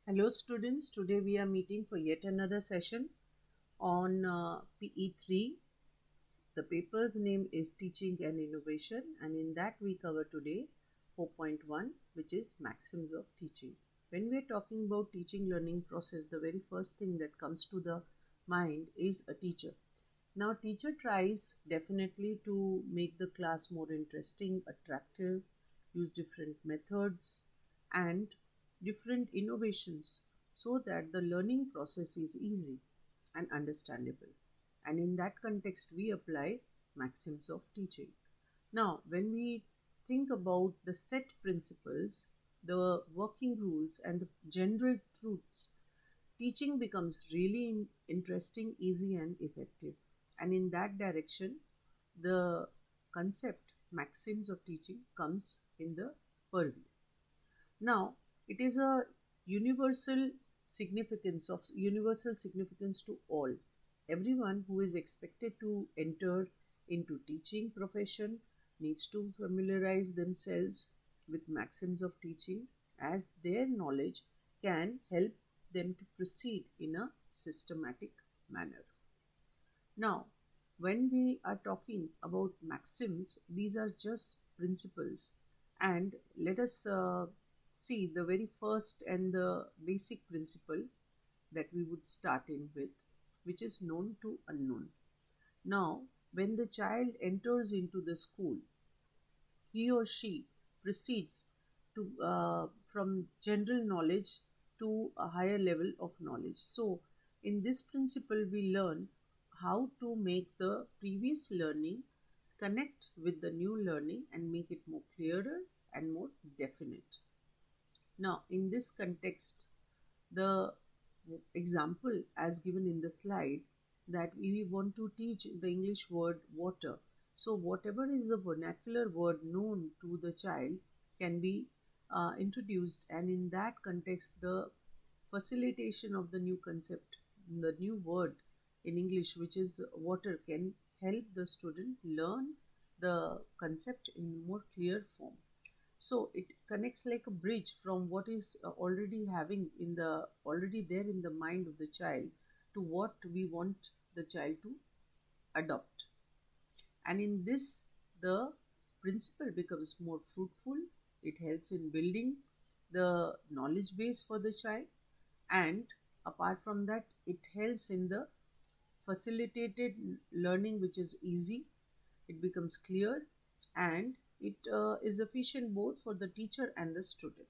Hello students, today we are meeting for yet another session on PE3. The paper's name is Teaching and Innovation, and in that we cover today 4.1, which is Maxims of Teaching. When we are talking about teaching learning process, the very first thing that comes to the mind is a teacher. Now teacher tries definitely to make the class more interesting, attractive, use different methods and different innovations so that the learning process is easy and understandable. And in that context, we apply maxims of teaching. Now, when we think about the set principles, the working rules, and the general truths, teaching becomes really interesting, easy, and effective. And in that direction, the concept maxims of teaching comes in the purview. Now, it is a universal significance to all. Everyone who is expected to enter into teaching profession needs to familiarize themselves with maxims of teaching, as their knowledge can help them to proceed in a systematic manner. Now, when we are talking about maxims, these are just principles. And let us see the very first and the basic principle that we would start in with, which is known to unknown. Now, when the child enters into the school, he or she proceeds to from general knowledge to a higher level of knowledge. So, in this principle, we learn how to make the previous learning connect with the new learning and make it more clearer and more definite. Now, in this context, the example as given in the slide, that we want to teach the English word water. So whatever is the vernacular word known to the child can be introduced, and in that context the facilitation of the new concept, the new word in English, which is water, can help the student learn the concept in more clear form. So it connects like a bridge from what is already there in the mind of the child to what we want the child to adopt. And in this, the principle becomes more fruitful. It helps in building the knowledge base for the child, and apart from that, it helps in the facilitated learning, which is easy. It becomes clear, and it is efficient both for the teacher and the student.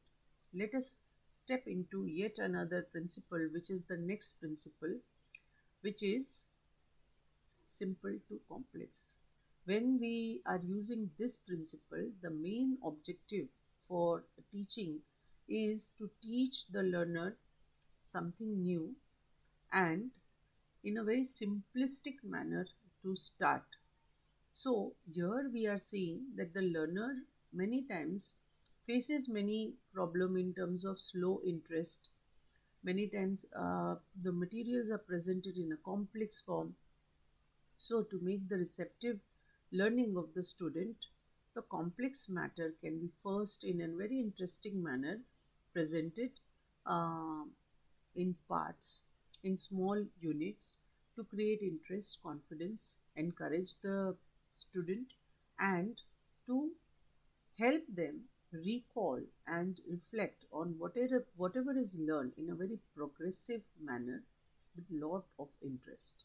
Let us step into yet another principle, which is the next principle, which is simple to complex. When we are using this principle, the main objective for teaching is to teach the learner something new and in a very simplistic manner to start. So here we are seeing that the learner many times faces many problem in terms of slow interest. Many times the materials are presented in a complex form. So to make the receptive learning of the student, the complex matter can be first in a very interesting manner presented uh, in parts, in small units, to create interest, confidence, encourage the student, and to help them recall and reflect on whatever is learned in a very progressive manner with lot of interest.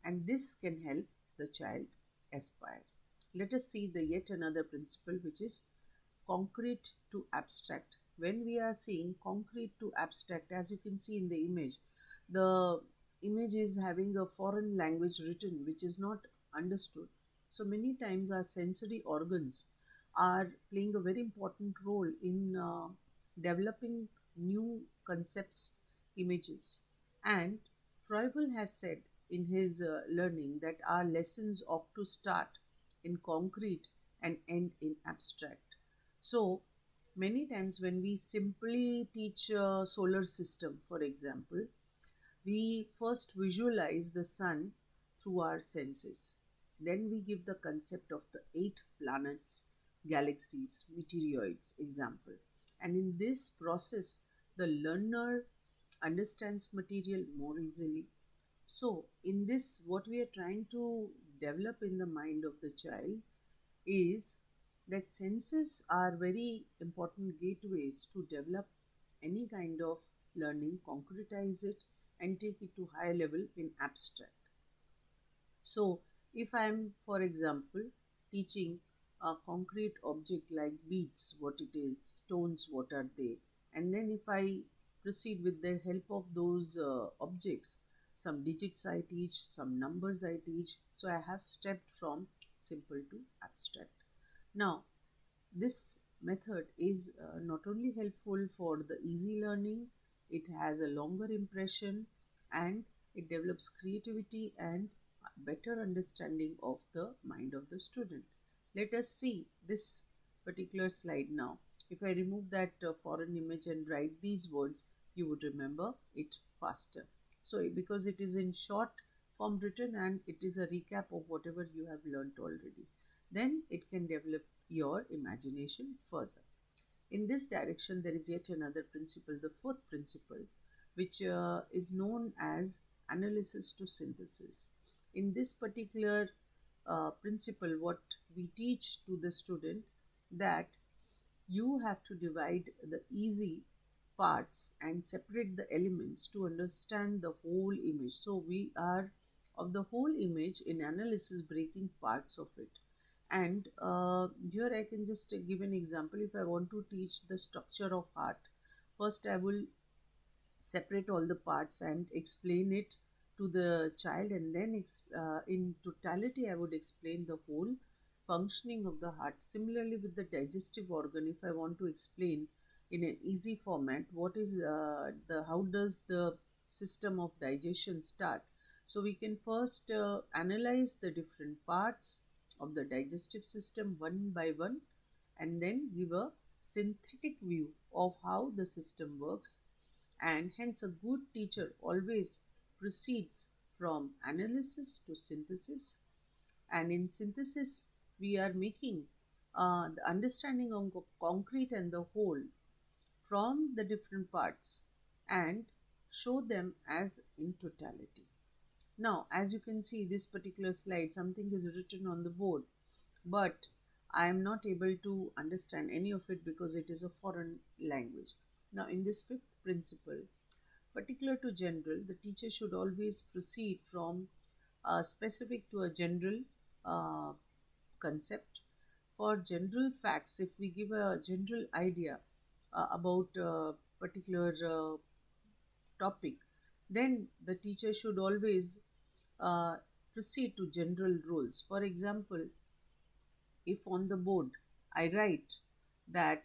And this can help the child aspire. Let us see the yet another principle, which is concrete to abstract. When we are seeing concrete to abstract, as you can see in the image is having a foreign language written which is not understood. So many times our sensory organs are playing a very important role in developing new concepts, images. And Froebel has said in his learning that our lessons ought to start in concrete and end in abstract. So many times when we simply teach a solar system, for example, we first visualize the sun through our senses. Then we give the concept of the 8 planets, galaxies, meteoroids example. And in this process, the learner understands material more easily. So, in this, what we are trying to develop in the mind of the child is that senses are very important gateways to develop any kind of learning, concretize it, and take it to higher level in abstract. So, if I am, for example, teaching a concrete object like beads, what it is, stones, what are they, and then if I proceed with the help of those objects, some digits I teach, some numbers I teach, so I have stepped from simple to abstract. Now, this method is not only helpful for the easy learning, it has a longer impression and it develops creativity and better understanding of the mind of the student. Let us see this particular slide now. If I remove that foreign image and write these words, you would remember it faster. So, because it is in short form written and it is a recap of whatever you have learnt already, then it can develop your imagination further. In this direction, there is yet another principle, the fourth principle, which is known as analysis to synthesis. In this particular principle, what we teach to the student, that you have to divide the easy parts and separate the elements to understand the whole image. So we are of the whole image in analysis breaking parts of it. And here I can just give an example. If I want to teach the structure of heart, first I will separate all the parts and explain it to the child, and then in totality I would explain the whole functioning of the heart. Similarly with the digestive organ, if I want to explain in an easy format what is the how does the system of digestion start, so we can first analyze the different parts of the digestive system one by one, and then give a synthetic view of how the system works. And hence a good teacher always proceeds from analysis to synthesis, and in synthesis we are making the understanding of concrete and the whole from the different parts and show them as in totality. Now, as you can see this particular slide, something is written on the board, but I am not able to understand any of it because it is a foreign language. Now, in this fifth principle, particular to general, the teacher should always proceed from specific to a general uh, concept. For general facts, if we give a general idea about a particular topic, then the teacher should always uh, proceed to general rules. For example, if on the board I write that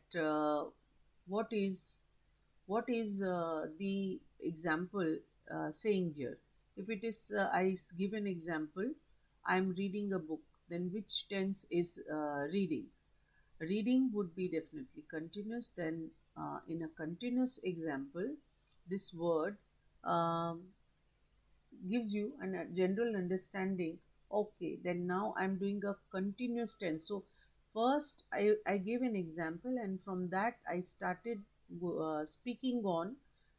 what is the example saying here. If it is give an example, I am reading a book, then which tense is reading? Reading would be definitely continuous. Then in a continuous example, this word um, gives you a general understanding. Okay, then now I'm doing a continuous tense. So first I gave an example, and from that I started speaking on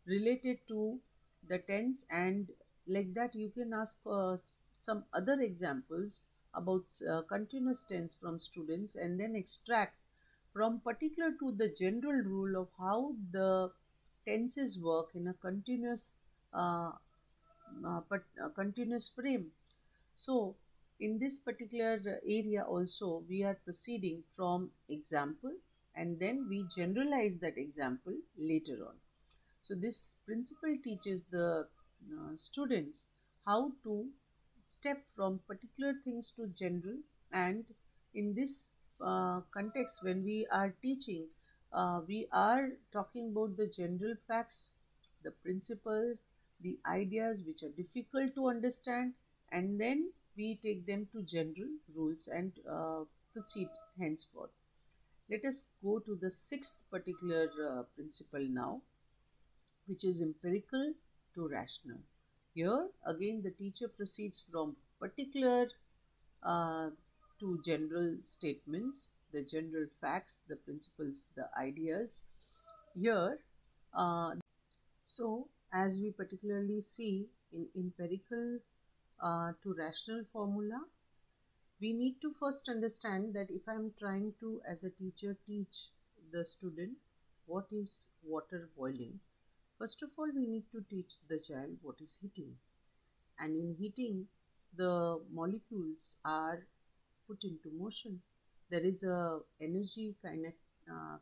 related to the tense, and like that you can ask some other examples about continuous tense from students, and then extract from particular to the general rule of how the tenses work in a continuous uh, continuous frame. So, in this particular area also, we are proceeding from example, and then we generalize that example later on. So, this principle teaches the students how to step from particular things to general, and in this context, when we are teaching, we are talking about the general facts, the principles, the ideas which are difficult to understand, and then we take them to general rules and proceed henceforth. Let us go to the sixth particular principle now, which is empirical to rational. Here again, the teacher proceeds from particular uh, to general statements, the general facts, the principles, the ideas. Here, uh, so as we particularly see in empirical to rational formula, we need to first understand that if I'm trying to, as a teacher, teach the student what is water boiling, first of all, we need to teach the child what is heating. And in heating, the molecules are put into motion. There is a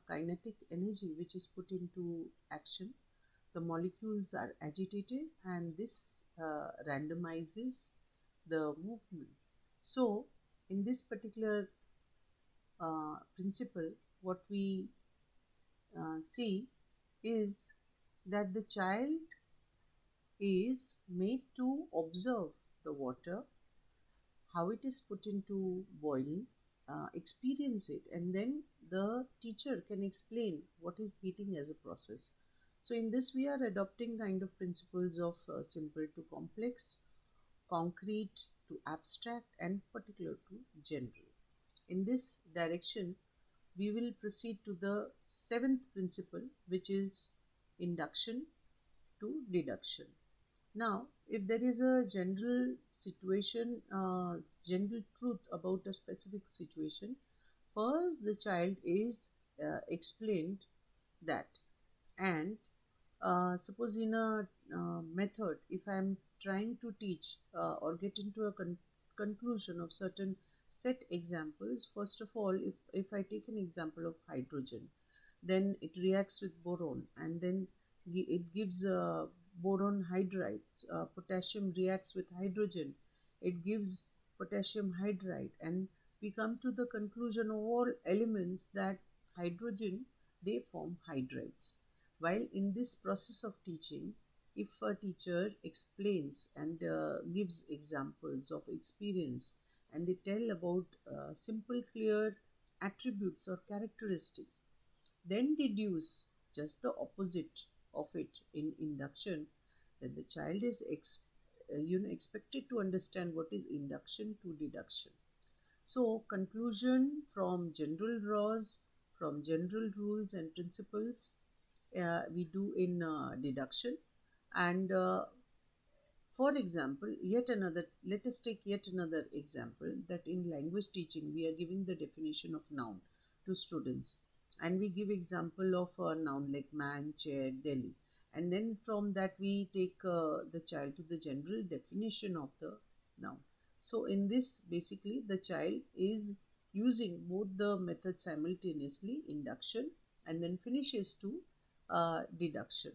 kinetic energy which is put into action. The molecules are agitated, and this randomizes the movement. So, in this particular principle, what we see is that the child is made to observe the water, how it is put into boiling, experience it, and then the teacher can explain what is heating as a process. So, in this, we are adopting kind of principles of simple to complex, concrete to abstract, and particular to general. In this direction, we will proceed to the seventh principle, which is induction to deduction. Now, if there is a general situation, general truth about a specific situation, first the child is explained that. And suppose in a method, if I am trying to teach or get into a conclusion of certain set examples, first of all, if I take an example of hydrogen, then it reacts with boron, and then it gives boron hydride. Potassium reacts with hydrogen, it gives potassium hydride, and we come to the conclusion of all elements that hydrogen, they form hydrides. While in this process of teaching, if a teacher explains and gives examples of experience, and they tell about simple, clear attributes or characteristics, then deduce just the opposite of it in induction, then the child is expected to understand what is induction to deduction. So, conclusion from general laws, from general rules and principles, we do in deduction. And for example, yet another, let us take yet another example, that in language teaching we are giving the definition of noun to students, and we give example of a noun like man, chair, Delhi, and then from that we take the child to the general definition of the noun. So in this, basically the child is using both the methods simultaneously, induction and then finishes to deduction.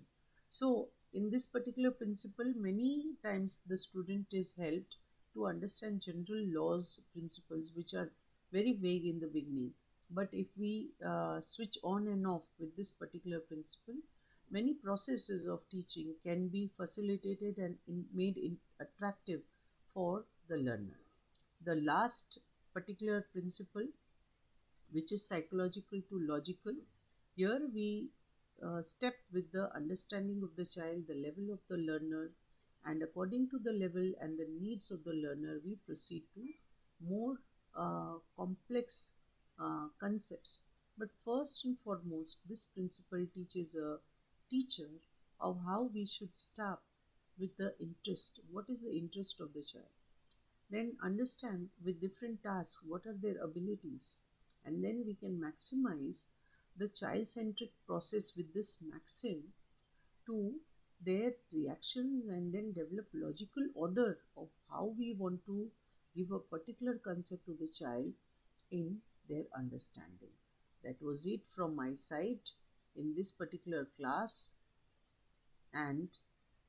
So in this particular principle, many times the student is helped to understand general laws, principles which are very vague in the beginning. But if we switch on and off with this particular principle, many processes of teaching can be facilitated and attractive for the learner. The last particular principle, which is psychological to logical, here we step with the understanding of the child, the level of the learner, and according to the level and the needs of the learner, we proceed to more complex concepts. But first and foremost, this principle teaches a teacher of how we should start with the interest. What is the interest of the child? Then understand with different tasks what are their abilities, and then we can maximize the child centric process with this maxim to their reactions, and then develop logical order of how we want to give a particular concept to the child in their understanding. That was it from my side in this particular class, and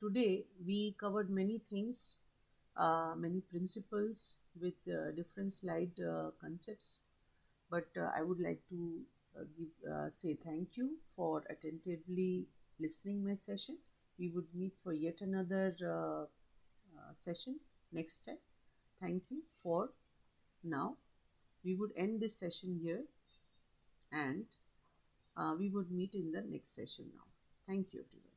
today we covered many things, many principles with different slide concepts. But I would like to say thank you for attentively listening my session. We would meet for yet another session next time. Thank you for now. We would end this session here, and we would meet in the next session now. Thank you, everyone.